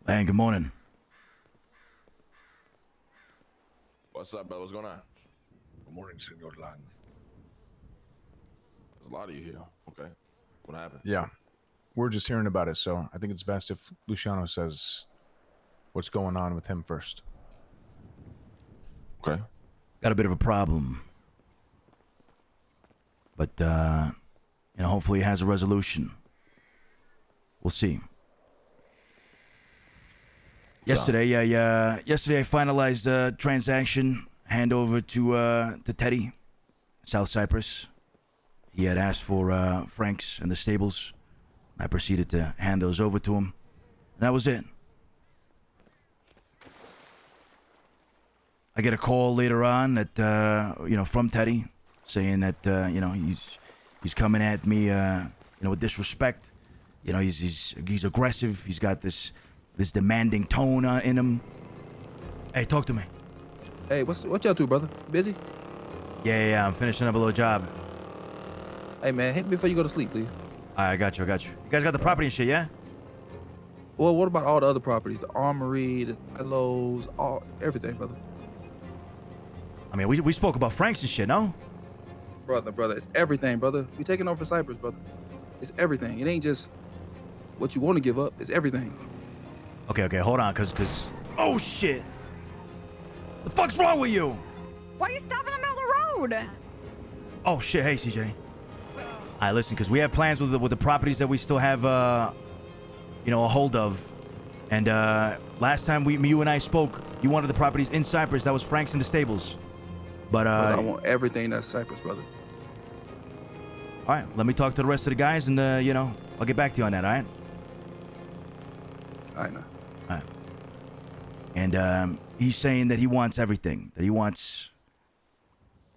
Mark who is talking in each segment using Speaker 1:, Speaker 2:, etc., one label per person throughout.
Speaker 1: Hey, good morning.
Speaker 2: What's up, bro? What's going on?
Speaker 3: Good morning, Senor Lang.
Speaker 2: There's a lot of you here. Okay. What happened?
Speaker 3: Yeah, we're just hearing about it, so I think it's best if Luciano says what's going on with him first.
Speaker 2: Okay.
Speaker 1: Got a bit of a problem. But, hopefully it has a resolution. We'll see. Yesterday I finalized a transaction, handover to Teddy, South Cypress. He had asked for Frank's and the stables. I proceeded to hand those over to him. And that was it. I get a call later on that, from Teddy, saying that, he's coming at me, with disrespect. He's aggressive. He's got this demanding tone in him. Hey, talk to me.
Speaker 4: Hey, what you up to, brother? Busy?
Speaker 1: Yeah, I'm finishing up a little job.
Speaker 4: Hey, man, hit me before you go to sleep, please.
Speaker 1: All right, I got you. You guys got the property and shit, yeah?
Speaker 4: Well, what about all the other properties? The armory, the silos, everything, brother.
Speaker 1: I mean, we spoke about Frank's and shit, no?
Speaker 4: Brother, it's everything, brother. We taking over Cypress, brother. It's everything. It ain't just what you want to give up. It's everything.
Speaker 1: Okay, hold on, cause oh shit! The fuck's wrong with you?
Speaker 5: Why are you stopping in the middle of the road?
Speaker 1: Oh shit! Hey, CJ. All right, listen, cause we have plans with the properties that we still have, a hold of. And last time you and I spoke, you wanted the properties in Cypress. That was Frank's and the stables. But
Speaker 4: Brother, I want everything that's Cypress, brother.
Speaker 1: All right, let me talk to the rest of the guys, and I'll get back to you on that. All right.
Speaker 4: I know.
Speaker 1: All right. And he's saying that he wants everything. That he wants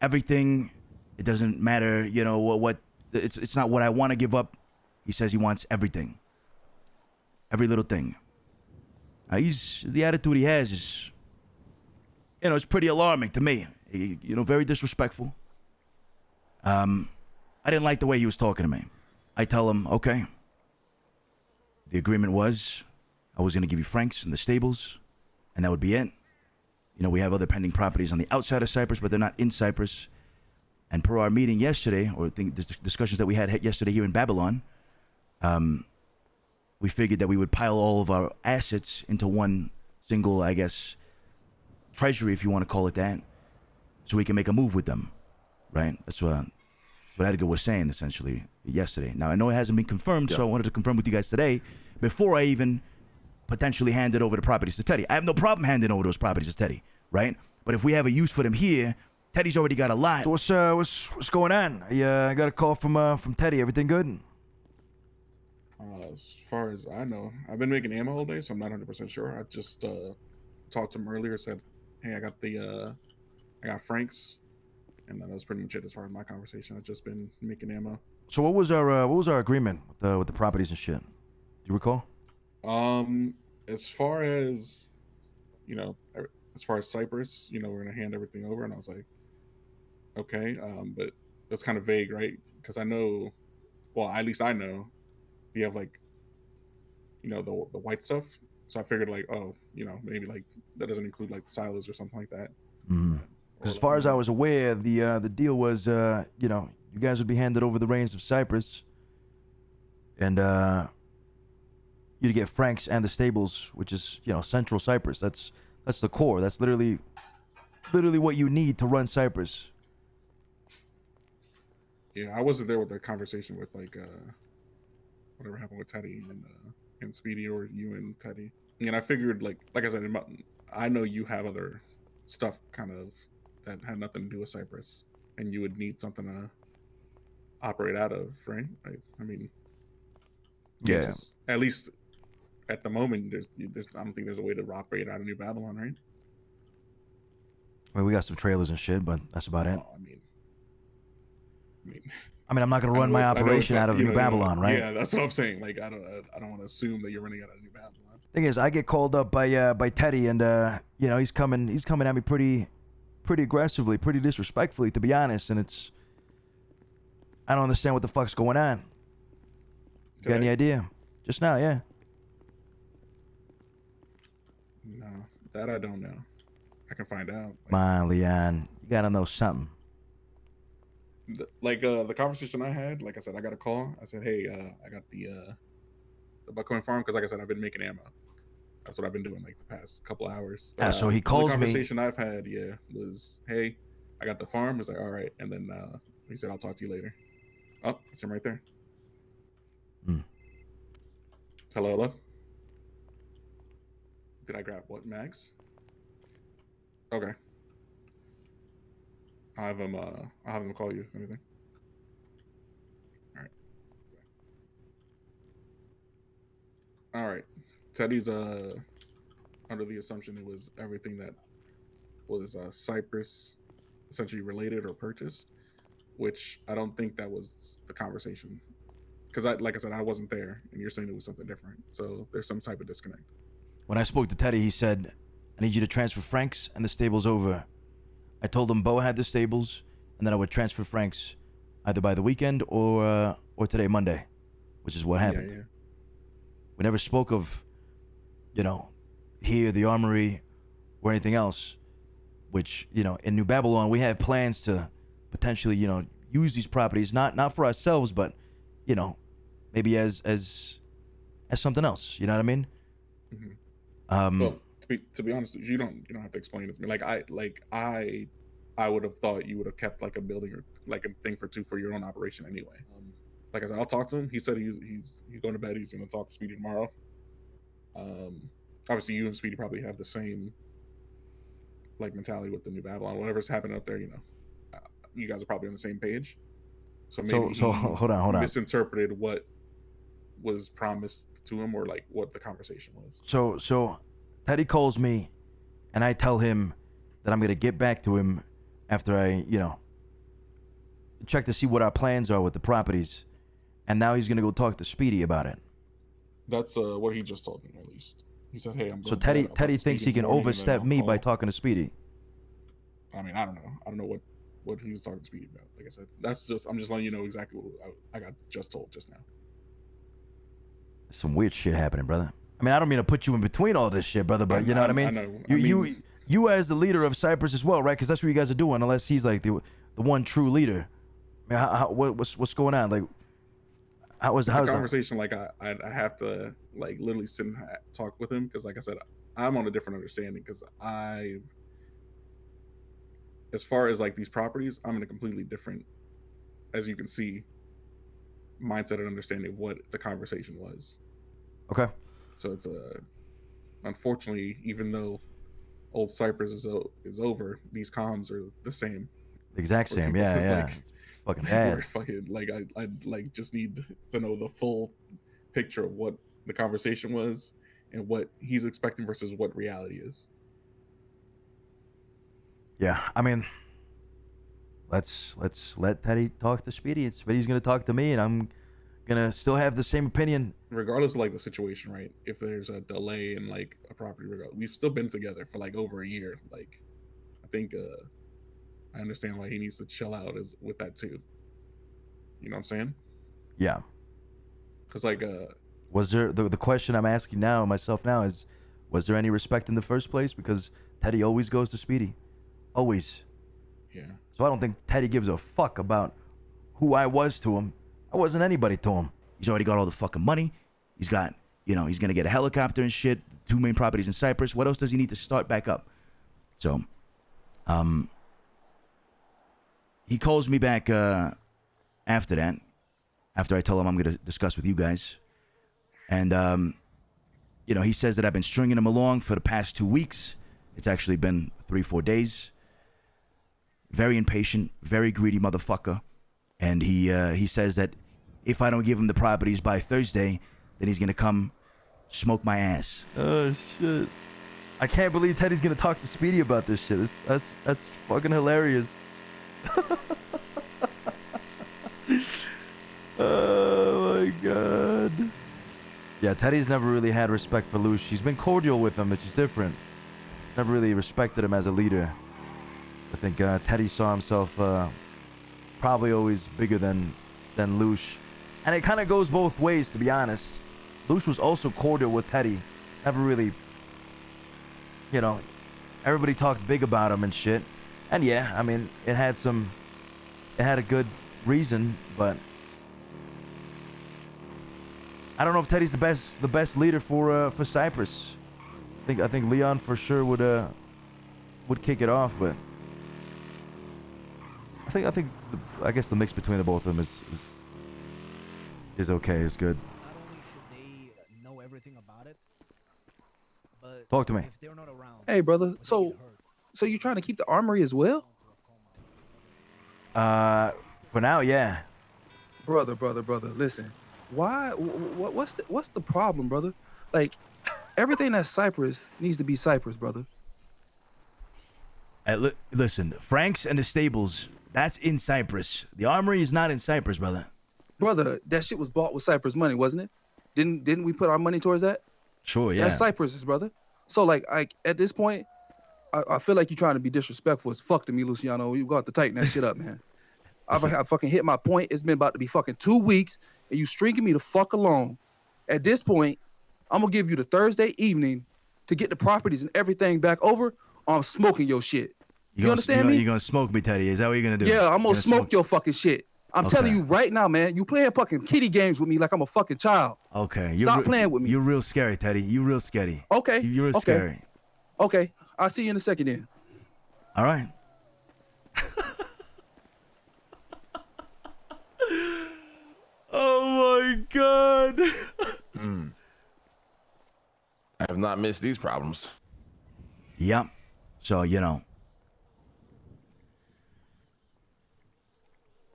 Speaker 1: everything. It doesn't matter, what. It's not what I want to give up. He says he wants everything. Every little thing. The attitude he has is, it's pretty alarming to me. Very disrespectful. I didn't like the way he was talking to me. I tell him, okay. The agreement was I was going to give you Frank's and the stables, and that would be it. We have other pending properties on the outside of Cypress, but they're not in Cypress. And per our meeting yesterday, or the discussions that we had yesterday here in Babylon, we figured that we would pile all of our assets into one single, I guess, treasury, if you want to call it that, so we can make a move with them, right? That's what Edgar was saying, essentially, yesterday. Now, I know it hasn't been confirmed, so I wanted to confirm with you guys today before I even potentially handed over the properties to Teddy. I have no problem handing over those properties to Teddy, right? But if we have a use for them here, Teddy's already got a lot. So what's going on? I got a call from Teddy. Everything good?
Speaker 6: As far as I know, I've been making ammo all day, so I'm not 100% sure. I just talked to him earlier, said, "Hey, I got Frank's," and that was pretty much it as far as my conversation. I've just been making ammo.
Speaker 1: So what was our agreement with the properties and shit? Do you recall?
Speaker 6: As far as as far as Cypress, we're gonna hand everything over, and I was like, okay, but that's kind of vague, right? Because I know, well, at least I know, you have like, the white stuff. So I figured like, oh, maybe like that doesn't include like the silos or something like that.
Speaker 1: Mm-hmm. As far as I was aware, the deal was, you guys would be handed over the reins of Cypress, and you'd get Frank's and the stables, which is Central Cypress. That's the core. That's literally what you need to run Cypress.
Speaker 6: Yeah, I wasn't there with the conversation with like whatever happened with Teddy and Speedy, or you and Teddy. And I figured like I said, I know you have other stuff kind of that had nothing to do with Cypress, and you would need something to operate out of, right? I mean,
Speaker 1: Yeah.
Speaker 6: At least at the moment, there's I don't think there's a way to operate out of New Babylon, right?
Speaker 1: Well, we got some trailers and shit, but that's about it.
Speaker 6: I mean,
Speaker 1: I'm not gonna run my operation out of New Babylon, right?
Speaker 6: Yeah, that's what I'm saying. Like, I don't want to assume that you're running out of New Babylon.
Speaker 1: Thing is, I get called up by Teddy, and he's coming at me pretty aggressively, pretty disrespectfully, to be honest. And I don't understand what the fuck's going on. You got any idea? Just now, yeah.
Speaker 6: No, that I don't know. I can find out.
Speaker 1: Come on, Leon. You gotta know something.
Speaker 6: The conversation I had, like I said, I got a call. I said, hey, I got the Buckcoin farm because, like I said, I've been making ammo. That's what I've been doing like the past couple hours.
Speaker 1: Yeah, so he
Speaker 6: the
Speaker 1: calls me.
Speaker 6: conversation I've had, was, hey, I got the farm. He's like, all right, and then he said, I'll talk to you later. Oh, it's him right there.
Speaker 1: Hmm.
Speaker 6: Hello. Did I grab what, Max? Okay. I'll have him call you. Anything? All right. Teddy's under the assumption it was everything that was Cypress essentially related or purchased, which I don't think that was the conversation. Because like I said, I wasn't there, and you're saying it was something different. So there's some type of disconnect.
Speaker 1: When I spoke to Teddy, he said, I need you to transfer Frank's and the stable's over. I told him Bo had the stables and that I would transfer Frank's either by the weekend or today, Monday, which is what happened.
Speaker 6: Yeah.
Speaker 1: We never spoke of, here, the armory, or anything else, which, in New Babylon, we had plans to potentially, use these properties, not for ourselves, but, maybe as something else. You know what I mean?
Speaker 6: Mm-hmm. Well, to be honest, you don't have to explain it to me. I would have thought you would have kept like a building or like a thing for your own operation anyway. Like I said, I'll talk to him. He said he's going to bed. He's going to talk to Speedy tomorrow. Obviously, you and Speedy probably have the same like mentality with the New Babylon. Whatever's happening up there, you guys are probably on the same page. So maybe
Speaker 1: so hold on.
Speaker 6: Misinterpreted what was promised to him or like what the conversation was.
Speaker 1: So Teddy calls me, and I tell him that I'm gonna get back to him after I check to see what our plans are with the properties, and now he's gonna go talk to Speedy about it.
Speaker 6: That's what he just told me, at least. He said, "Hey, I'm."
Speaker 1: So Teddy thinks he can overstep me by talking to Speedy.
Speaker 6: I mean, I don't know. I don't know what he was talking to Speedy about. Like I said, I'm just letting you know exactly what I got just told just now.
Speaker 1: Some weird shit happening, brother. I mean, I don't mean to put you in between all this shit, brother, but you know what I mean?
Speaker 6: I know.
Speaker 1: You as the leader of Cypress as well, right? Because that's what you guys are doing, unless he's like the one true leader. I mean, what's going on? Like, how's the
Speaker 6: conversation? Like, I have to like literally sit and talk with him because, like I said, I'm on a different understanding because as far as like these properties, I'm in a completely different, as you can see, mindset and understanding of what the conversation was.
Speaker 1: Okay.
Speaker 6: So it's unfortunately, even though old Cypress is over, these comms are the same.
Speaker 1: Exact same, yeah.
Speaker 6: Like,
Speaker 1: fucking bad.
Speaker 6: Fucking like I like just need to know the full picture of what the conversation was and what he's expecting versus what reality is.
Speaker 1: Yeah, I mean, let's let Teddy talk to Speedy. Speedy's gonna talk to me, and I'm gonna still have the same opinion.
Speaker 6: Regardless of like the situation, right? If there's a delay in like a property, we've still been together for like over a year. Like, I think I understand why he needs to chill out with that too. You know what I'm saying?
Speaker 1: Yeah.
Speaker 6: Because like
Speaker 1: was there the question I'm asking myself now is, was there any respect in the first place? Because Teddy always goes to Speedy, always.
Speaker 6: Yeah.
Speaker 1: So I don't think Teddy gives a fuck about who I was to him. I wasn't anybody to him. He's already got all the fucking money. He's got, he's going to get a helicopter and shit. 2 main properties in Cypress. What else does he need to start back up? So, he calls me back after that. After I tell him I'm going to discuss with you guys. And, he says that I've been stringing him along for the past 2 weeks. It's actually been 3-4 days. Very impatient, very greedy motherfucker. And he says that if I don't give him the properties by Thursday, then he's gonna come smoke my ass. Oh shit! I can't believe Teddy's gonna talk to Speedy about this shit. That's fucking hilarious. Oh my god. Yeah, Teddy's never really had respect for Luce. She's been cordial with him, which is different. Never really respected him as a leader. I think Teddy saw himself probably always bigger than Luce. And it kind of goes both ways, to be honest. Luce was also cordial with Teddy. Never really you know, everybody talked big about him and shit. And yeah, I mean, it had a good reason, but I don't know if Teddy's the best leader for Cypress. I think Leon for sure would kick it off, but I guess the mix between the both of them is okay, is good.
Speaker 7: Not only should they know everything about it, but
Speaker 1: Talk to me.
Speaker 7: if they're not around,
Speaker 4: Hey, brother.
Speaker 7: when they
Speaker 4: So
Speaker 7: get hurt,
Speaker 4: so you trying to keep the armory as well?
Speaker 1: For now, yeah.
Speaker 4: Brother. Listen, why? What's the problem, brother? Like, everything that's Cypress needs to be Cypress, brother.
Speaker 1: Listen, Frank's and the stables, that's in Cypress. The armory is not in Cypress, brother.
Speaker 4: Brother, that shit was bought with Cypress money, wasn't it? Didn't we put our money towards that?
Speaker 1: Sure, yeah.
Speaker 4: That's Cypress's, brother. So like at this point, I feel like you're trying to be disrespectful as fuck to me, Luciano. You got to tighten that shit up, man. I fucking hit my point. It's been about to be fucking 2 weeks, and you stringing me the fuck along. At this point, I'm gonna give you the Thursday evening to get the properties and everything back over, or I'm smoking your shit. You understand me?
Speaker 1: You're gonna smoke me, Teddy. Is that what you're gonna do?
Speaker 4: Yeah, I'm
Speaker 1: You're
Speaker 4: gonna smoke your fucking shit. I'm telling you right now, man. You playing fucking kitty games with me like I'm a fucking child.
Speaker 1: Okay.
Speaker 4: Stop playing with me.
Speaker 1: You're real scary, Teddy. You're real scary.
Speaker 4: Okay.
Speaker 1: You're real
Speaker 4: okay.
Speaker 1: scary.
Speaker 4: Okay. I'll see you in a second then.
Speaker 1: All right. Oh my God.
Speaker 2: I have not missed these problems.
Speaker 1: Yep. So, you know.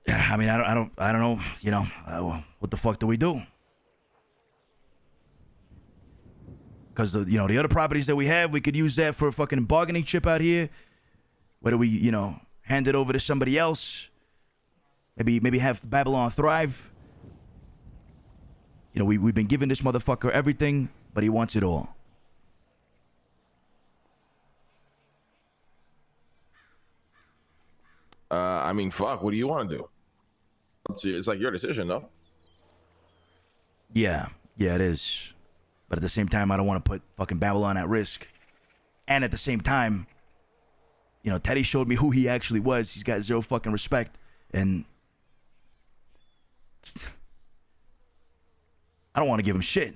Speaker 1: Yeah, I mean, I don't know, you know, what the fuck do we do? Because, you know, the other properties that we have, we could use that for a fucking bargaining chip out here. Whether we, you know, hand it over to somebody else. Maybe have Babylon thrive. You know, we've been giving this motherfucker everything, but he wants it all.
Speaker 2: I mean, fuck. What do you want to do? It's like your decision, though.
Speaker 1: Yeah, it is. But at the same time, I don't want to put fucking Babylon at risk. And at the same time, you know, Teddy showed me who he actually was. He's got zero fucking respect. And I don't want to give him shit.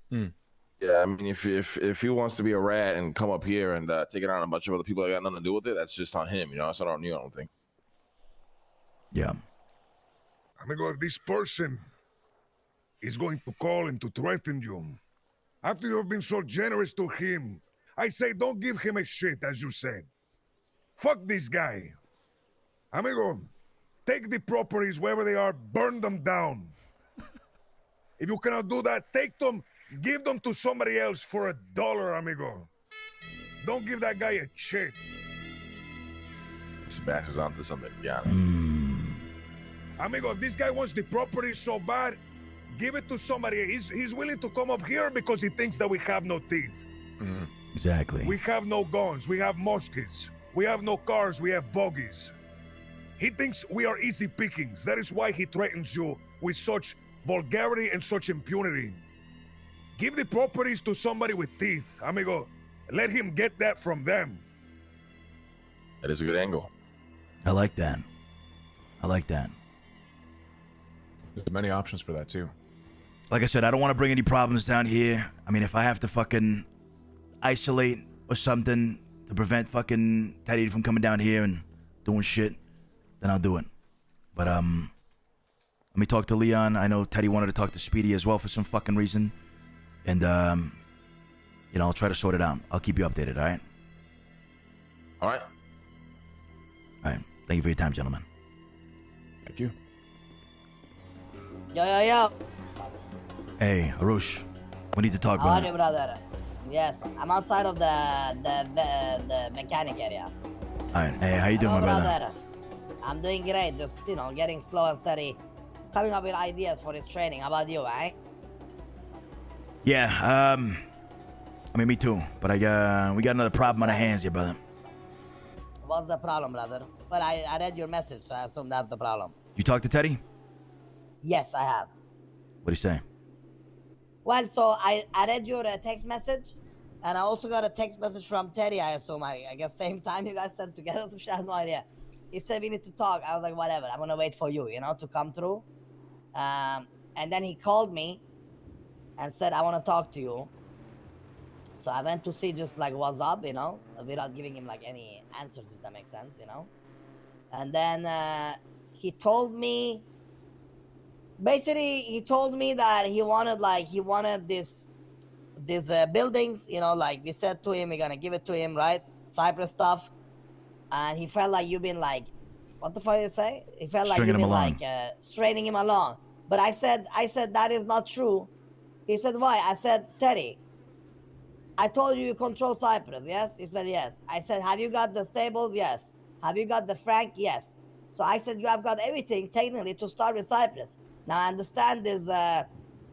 Speaker 2: Yeah, I mean, if he wants to be a rat and come up here and take it on a bunch of other people that got nothing to do with it, that's just on him, you know. That's not on you, I don't think.
Speaker 1: Yeah.
Speaker 8: Amigo, if this person is going to call and to threaten you, after you have been so generous to him, I say don't give him a shit, as you said. Fuck this guy. Amigo, take the properties wherever they are, burn them down. If you cannot do that, take them, give them to somebody else for $1, amigo. Don't give that guy a shit.
Speaker 2: Sebastian's onto something, to be honest.
Speaker 8: Amigo, if this guy wants the property so bad, give it to somebody. He's willing to come up here because he thinks that we have no teeth.
Speaker 1: Exactly.
Speaker 8: We have no guns. We have muskets. We have no cars. We have buggies. He thinks we are easy pickings. That is why he threatens you with such vulgarity and such impunity. Give the properties to somebody with teeth, amigo. Let him get that from them.
Speaker 2: That is a good angle.
Speaker 1: I like that.
Speaker 3: There's many options for that too.
Speaker 1: Like I said, I don't want to bring any problems down here. I mean, if I have to fucking isolate or something to prevent fucking Teddy from coming down here and doing shit, then I'll do it. But, let me talk to Leon. I know Teddy wanted to talk to Speedy as well for some fucking reason. And, you know, I'll try to sort it out. I'll keep you updated, all right?
Speaker 2: All right.
Speaker 1: All right. Thank you for your time, gentlemen.
Speaker 3: Thank you.
Speaker 9: Yo.
Speaker 1: Hey, Arush. We need to talk,
Speaker 9: How are
Speaker 1: brother.
Speaker 9: you, brother? Yes, I'm outside of the mechanic area.
Speaker 1: All right. Hey, how you doing,
Speaker 9: Hello,
Speaker 1: my brother?
Speaker 9: I'm doing great. Just, you know, getting slow and steady. Coming up with ideas for his training. How about you, eh?
Speaker 1: Yeah, I mean, me too. But we got another problem on our hands here, brother.
Speaker 9: What's the problem, brother? But I read your message, so I assume that's the problem.
Speaker 1: You talked to Teddy?
Speaker 9: Yes, I have.
Speaker 1: What'd he say?
Speaker 9: Well, so I read your text message, And I also got a text message from Teddy, I assume. I guess same time you guys sent together some shit. I have no idea. He said we need to talk. I was like, whatever. I'm gonna wait for you, you know, to come through. And then he called me and said, I want to talk to you. So I went to see just like what's up, you know, without giving him like any answers, if that makes sense, you know. And then he told me, basically, he told me that he wanted this buildings, you know, like we said to him, we're gonna give it to him, right? Cypress stuff. And he felt like you've been like, what the fuck did you say? He felt like
Speaker 1: Stringing
Speaker 9: you've
Speaker 1: him
Speaker 9: been
Speaker 1: along.
Speaker 9: like straining him along. But I said that is not true. He said, why? I said, Teddy, I told you control Cypress, yes? He said, yes. I said, have you got the stables? Yes. Have you got the Frank? Yes. So I said, you have got everything technically to start with Cypress. Now I understand there's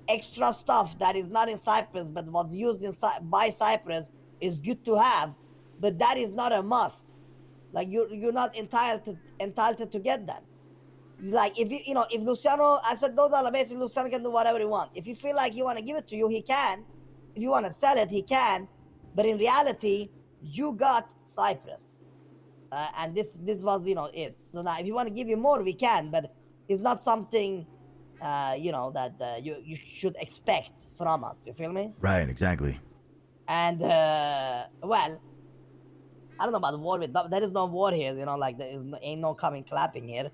Speaker 9: extra stuff that is not in Cypress, but what's used by Cypress is good to have, but that is not a must. Like you're not entitled to get them. Like if Luciano, I said those are basically Luciano can do whatever he wants. If you feel like you want to give it to you, he can. If you want to sell it, he can. But in reality, you got Cypress, and this was it. So now, if you want to give you more, we can. But it's not something that you should expect from us. You feel me?
Speaker 1: Right, exactly.
Speaker 9: And well, I don't know about war with there is no war here. You know, like ain't no coming clapping here.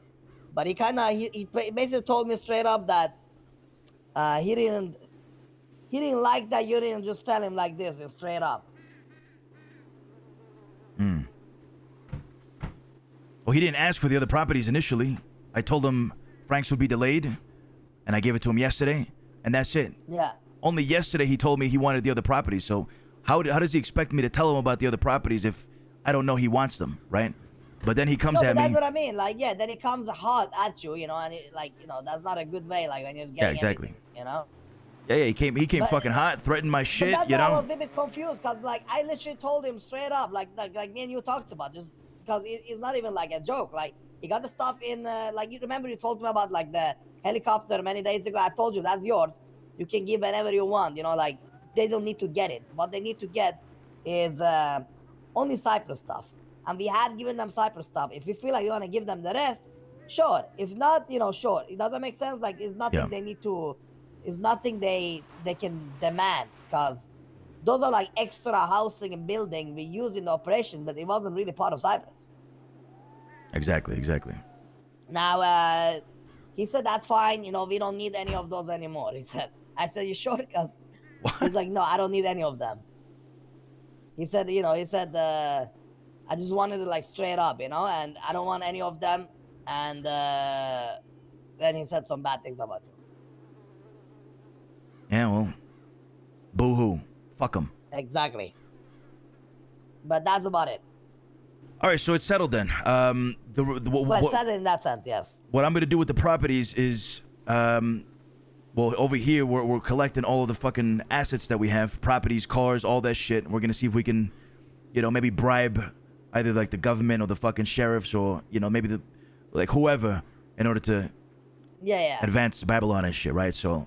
Speaker 9: But he basically told me straight up that he didn't like that you didn't just tell him like this, straight up.
Speaker 1: Well, he didn't ask for the other properties initially. I told him Frank's would be delayed, and I gave it to him yesterday, and that's it.
Speaker 9: Yeah.
Speaker 1: Only yesterday he told me he wanted the other properties. So how does he expect me to tell him about the other properties if I don't know he wants them, right? But then he comes at me.
Speaker 9: That's what I mean. Like, yeah, then he comes hard at you, and that's not a good way. Like when you're getting
Speaker 1: exactly.
Speaker 9: Anything,
Speaker 1: Yeah, he came fucking hot, threatened my shit,
Speaker 9: but that's why I was a little bit confused, because like I literally told him straight up, like me and you talked about, just because it's not even like a joke. Like he got the stuff in, like you remember you told me about like the helicopter many days ago. I told you that's yours. You can give whenever you want. Like they don't need to get it. What they need to get is only Cypress stuff. And we have given them Cypress stuff. If you feel like you want to give them the rest, sure. If not, sure. It doesn't make sense. Like it's nothing they need to. It's nothing they can demand, because those are like extra housing and building we use in the operation, but it wasn't really part of Cypress.
Speaker 1: Exactly.
Speaker 9: Now, he said that's fine. We don't need any of those anymore. He said. I said, you sure? Because he's like, no, I don't need any of them. He said, I just wanted it like straight up, and I don't want any of them. And then he said some bad things about you.
Speaker 1: Yeah, well, boo-hoo. Fuck him.
Speaker 9: Exactly. But that's about it.
Speaker 1: All right, so it's settled then.
Speaker 9: Well, settled in that sense, yes.
Speaker 1: What I'm going to do with the properties is, over here, we're collecting all of the fucking assets that we have, properties, cars, all that shit. We're going to see if we can, maybe bribe either like the government or the fucking sheriffs or, maybe whoever in order to advance Babylon and shit, right? So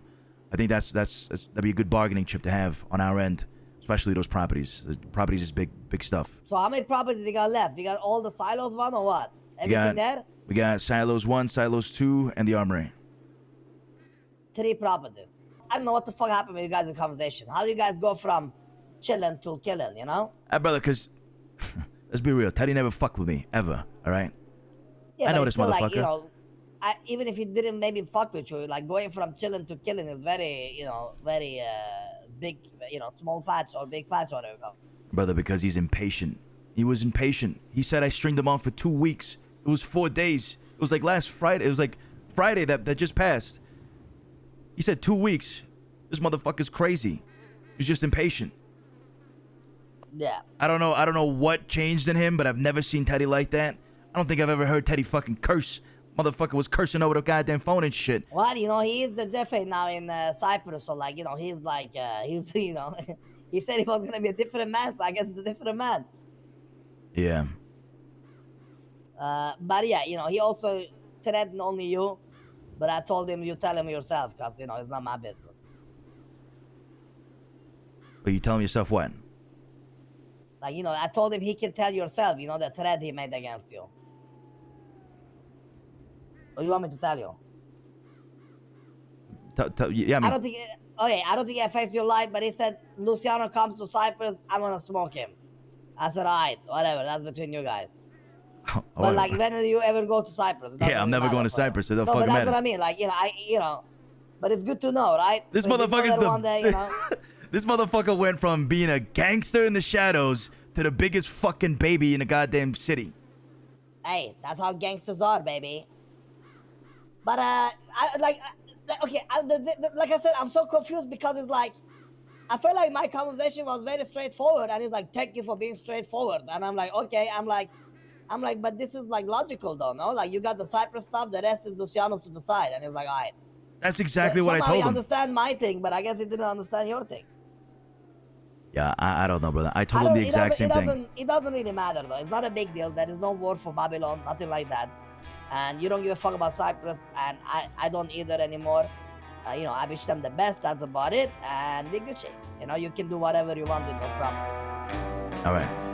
Speaker 1: I think that'd be a good bargaining chip to have on our end, especially those properties. The properties is big stuff.
Speaker 9: So how many properties we got left? We got all the silos one or what? Everything there?
Speaker 1: We got silos 1, silos 2, and the armory.
Speaker 9: 3 properties. I don't know what the fuck happened with you guys in conversation. How do you guys go from chilling to killing,
Speaker 1: Brother, because let's be real. Teddy never fucked with me, ever, all right?
Speaker 9: Yeah,
Speaker 1: I know this motherfucker.
Speaker 9: Like, even if he didn't maybe fuck with you, like going from chilling to killing is very, very big, small patch or big patch or whatever.
Speaker 1: Brother, because he's impatient. He was impatient. He said I stringed him on for 2 weeks. It was 4 days. It was like last Friday. It was like Friday that just passed. He said 2 weeks. This motherfucker's crazy. He's just impatient.
Speaker 9: Yeah.
Speaker 1: I don't know what changed in him, but I've never seen Teddy like that. I don't think I've ever heard Teddy fucking curse. Motherfucker was cursing over the goddamn phone and shit.
Speaker 9: Well, he is the Jeffrey now in Cypress, so like, he's like, he's, he said he was gonna be a different man, so I guess it's a different man.
Speaker 1: Yeah.
Speaker 9: But yeah, he also threatened only you, but I told him you tell him yourself, because, it's not my business.
Speaker 1: But you tell him yourself what?
Speaker 9: Like, you know, I told him he can tell yourself, you know, the threat he made against you. Or you want me to tell you?
Speaker 1: Yeah, I
Speaker 9: I
Speaker 1: mean,
Speaker 9: don't think. Okay, I don't think it affects your life, but he said Luciano comes to Cypress, I'm gonna smoke him. I said, alright, whatever. That's between you guys. But like, when do you ever go to Cyprus? It doesn't
Speaker 1: yeah, I'm
Speaker 9: really
Speaker 1: never
Speaker 9: matter
Speaker 1: going to
Speaker 9: for him.
Speaker 1: Cyprus. It don't
Speaker 9: No, but
Speaker 1: fucking
Speaker 9: that's
Speaker 1: matter.
Speaker 9: what I mean. Like, you know, but it's good to know, right?
Speaker 1: This
Speaker 9: So if you go
Speaker 1: motherfucker's
Speaker 9: there one day, you know.
Speaker 1: This motherfucker went from being a gangster in the shadows to the biggest fucking baby in the goddamn city.
Speaker 9: Hey, that's how gangsters are, baby. But like I said, I'm so confused because it's like, I feel like my conversation was very straightforward, and he's like, "Thank you for being straightforward," and I'm like, "Okay," I'm like, but this is like logical though, no? Like, you got the Cypress stuff, the rest is Luciano's to decide, and he's like, "All right."
Speaker 1: That's exactly
Speaker 9: But
Speaker 1: what I
Speaker 9: somehow
Speaker 1: told
Speaker 9: he
Speaker 1: him.
Speaker 9: understand my thing, but I guess he didn't understand your thing.
Speaker 1: Yeah, I don't know, brother. I told him the exact same thing.
Speaker 9: It doesn't really matter though. It's not a big deal. There is no war for Babylon, nothing like that. And you don't give a fuck about Cyprus, and I don't either anymore. You know, I wish them the best. That's about it. And they're Gucci. You know, you can do whatever you want with those properties.
Speaker 1: All right.